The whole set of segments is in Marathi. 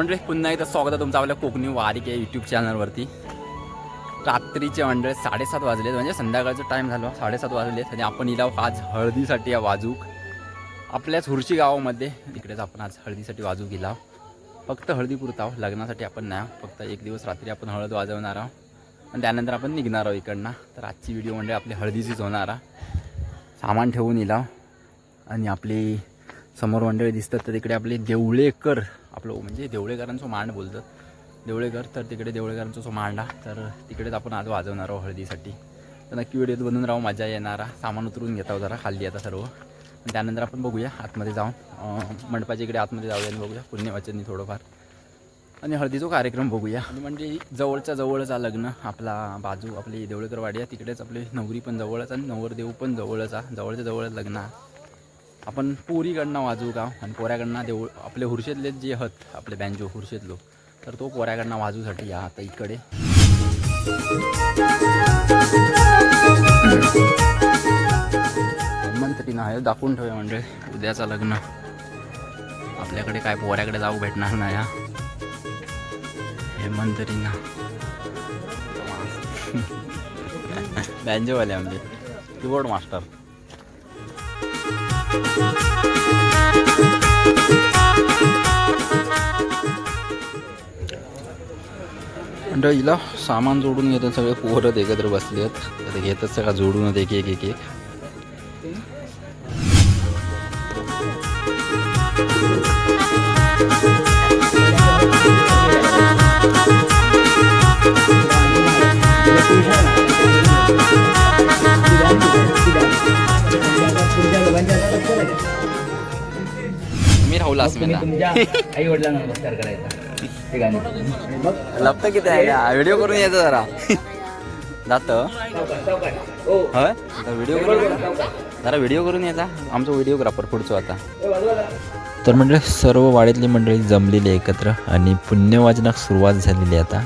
मंडळी पुन्हा एकदा स्वागत आहे तुमचं आपल्या कोकणी वारीक या यूट्यूब चॅनलवरती. रात्रीचे मंडळी 7:30 वाजलेत, म्हणजे संध्याकाळचा टाईम झाला 7:30 वाजलेत आणि आपण इलाव आज हळदीसाठी या वाजूक आपल्याच हुर्शी गावामध्ये. तिकडेच आपण आज हळदीसाठी वाजूक गेला. फक्त हळदीपुरता आहो, लग्नासाठी आपण नाही. फक्त एक दिवस रात्री आपण हळद वाजवणार आहोत आणि त्यानंतर आपण निघणार आहोत इकडनं. तर आजची व्हिडिओ म्हणजे आपली हळदीचीच होणार आहे. सामान ठेवून इलाव आणि आपली समोर मंडळी दिसतात तर तिकडे आपले देवळेकर, आपलं म्हणजे देवळेकरांचं मांड बोलतं देवळेकर. तर तिकडे देवळेकरांचा जो मांडा, तर तिकडेच आपण आज वाजवणार आहोत हळदीसाठी. तर नक्की व्हिडिओत बनवून राहू, मजा येणारा. सामान उतरून घेता जरा खाली आता सर्व, आणि त्यानंतर आपण बघूया आतमध्ये जाऊन मंडपाच्या इकडे आतमध्ये जाऊया आणि बघूया पुण्यवाचननी थोडंफार आणि हळदीचा कार्यक्रम बघूया. आणि म्हणजे जवळच्या जवळच लग्न आपला बाजू आपली देवळेकर वाडी आहे, तिकडेच आपली नवरी पण जवळच आणि नवरदेव पण जवळच आहे. जवळच्या जवळच लग्न आहे. आपण पोरीकडनं वाजू गाव आणि पोऱ्याकडनं देऊळ आपले हुर्शेतले जे आहेत आपले बँजो हुर्शेतलो, तर तो पोऱ्याकडनं वाजूसाठी या आता इकडे. मंत्री ना दाखवून ठेवूया म्हणजे उद्याचं लग्न आपल्याकडे काय पोऱ्याकडे जाऊ भेटणार नाही. हा हे मंत्री ना बँजोवाले आमचे कीबोर्ड मास्टर. म्हणजे हिला सामान जोडून घेतात सगळे पोरं एकत्र बसले आहेत. घेतात सगळं जोडून एक एक एक एक. मी राहुल आई वडिलांना नमस्कार करायचा. लपतं किती आहे का? व्हिडिओ करून यायचं जरा जातं होय. व्हिडिओ करून जरा व्हिडिओ करून यायचा आमचा व्हिडिओग्राफर पुढचं आता. तर म्हणजे सर्व वाडीतली मंडळी जमलेली एकत्र आणि पुण्यवाचनाक सुरुवात झालेली आता.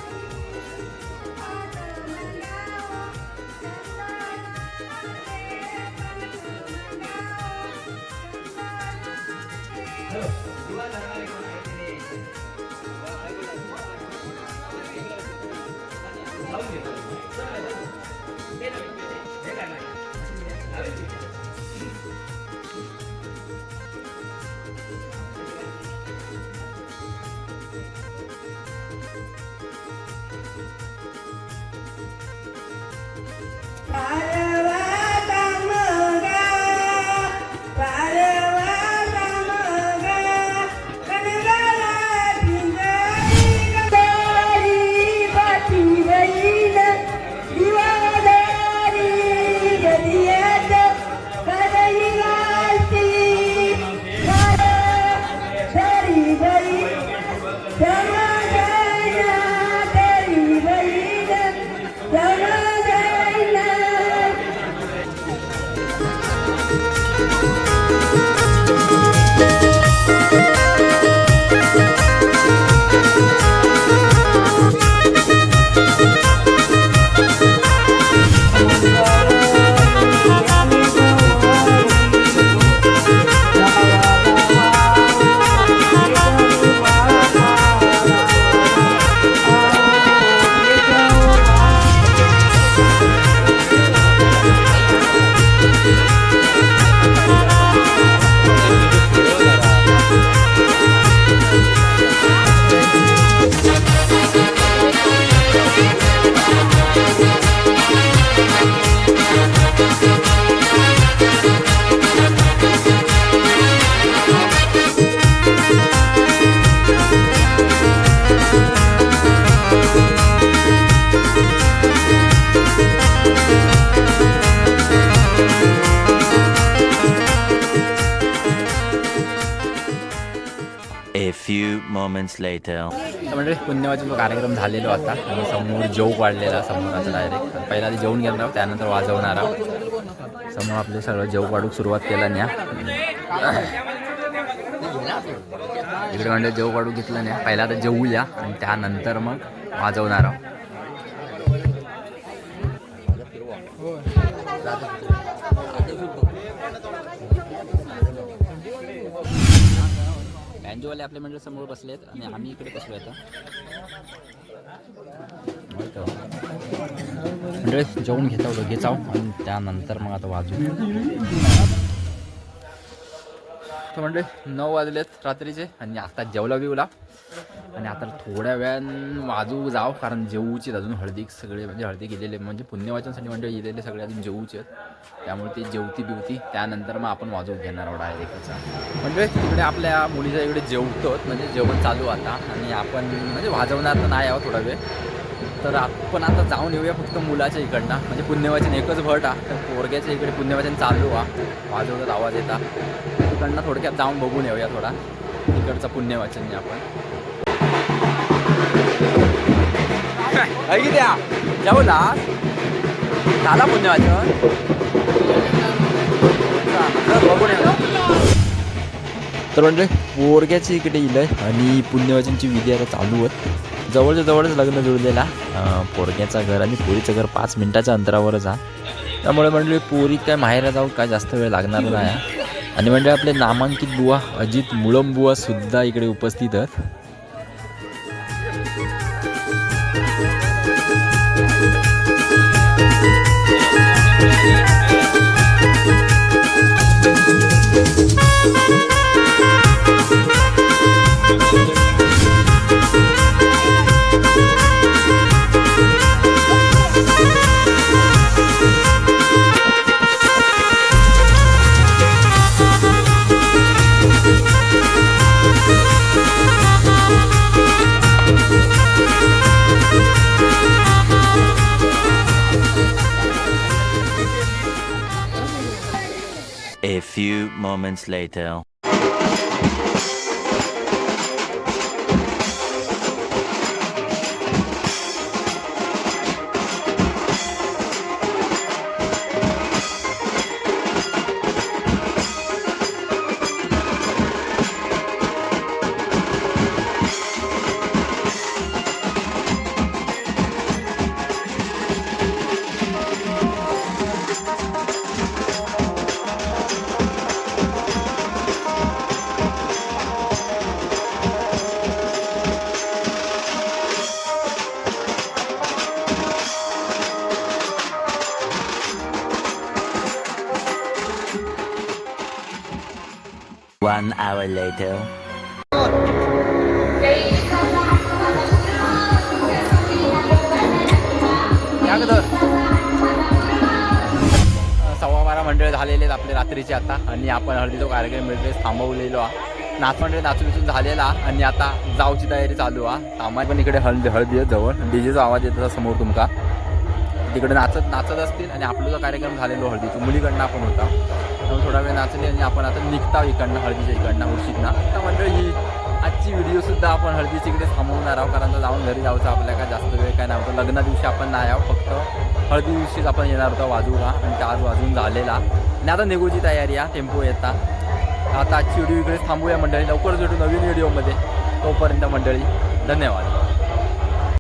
A few moments later. म्हणजे पुण्यवाचनाचा कार्यक्रम झालेला आता आणि समोर जेव वाढलेला समोर आता डायरेक्ट. पहिला आधी जेवून घेणार आहोत त्यानंतर वाजवणार आहोत. समोर आपले सगळं जेव वाढूक सुरुवात केला न्या इकडे म्हणजे जेव वाढूक घेतलं न्या. पहिला आता जेवूया आणि त्यानंतर मग वाजवणार आहोत. बँजोवाले आपल्या मंडळ समोर बसलेत आणि आम्ही इकडे बसलो आता मंडळ जेवून घेचाव आणि त्यानंतर मग आता वाजू तर मंडळी 9 वाजलेत रात्रीचे आणि आता जेवला बिवला आणि आता थोड्या वेळानं वाजू जाव कारण जेवूचे अजून हळदी सगळे म्हणजे हळदी गेलेले म्हणजे पुण्यवाचनसाठी मंडळी गेलेले सगळे अजून जेवूचे त्यामुळे ते जेवती बिवती त्यानंतर मग आपण वाजवू घेणार एवढा आहे एकाचा म्हणजे तिकडे आपल्या मुलीच्या इकडे जेवतो म्हणजे जेवण चालू आता आणि आपण म्हणजे वाजवणार तर नाही आहोत थोडा वेळ तर आपण आता जाऊन येऊया फक्त मुलाच्या इकडनं म्हणजे पुण्यवाचन एकच भट तर पोरग्याच्या इकडे पुण्यवाचन चालू वाजवतात आवाज येतात तिकडनं थोडक्यात जाऊन बघून येऊया थोडा तिकडचं पुण्यवाचन आपण ऐकी द्या जेवला झाला पुण्यवाचन बघून येऊया तर म्हणजे पोरग्याची इकडे इलंय आणि पुण्यवाचनची विधी आता चालू आहेत जवळच लग्न जुळलेला पोरग्याचं घर आणि पोरीचं घर 5 मिनिटाच्या अंतरावरच आहे त्यामुळे म्हणजे पोरी काय माहेरा जाऊ काय जास्त वेळ लागणार नाही आणि म्हणजे आपले नामांकित बुवा अजित मुळम बुवा सुद्धा इकडे उपस्थित आहेत A few moments later. One hour later. सव्वा 12 मंडळ झालेले आहेत आपले रात्रीचे आता आणि आपण हळदीचा कार्यक्रम मिळते थांबवलेलो नाच मंडळ नाचून झालेला आणि आता जाऊची तयारी चालू सामान पण इकडे हळदी जवळ डीजेचा आवाज येतो समोर तुमका तिकडे नाचत असतील आणि आपला जो कार्यक्रम झालेलो हळदीचा मुलीकडनं आपण होता त्यामुळे थोडा वेळ नाचले आणि आपण आता निघता इकडनं हळदीच्या इकडनं उशीतनं आता मंडळ ही आजची व्हिडिओसुद्धा आपण हळदीची इकडे थांबवणार आहोत कारण जाऊन घरी जायचं आपल्याला काय जास्त वेळ काय नव्हतं लग्ना दिवशी आपण नाही आहोत फक्त हळदी दिवशीच आपण येणार होतो वाजूला आणि त्या आज वाजून झालेला आणि आता निघूची तयारी आहे टेम्पो येता आता आजची व्हिडिओ इकडे थांबूया मंडळी लवकरच भेटू नवीन व्हिडिओमध्ये तोपर्यंत मंडळी धन्यवाद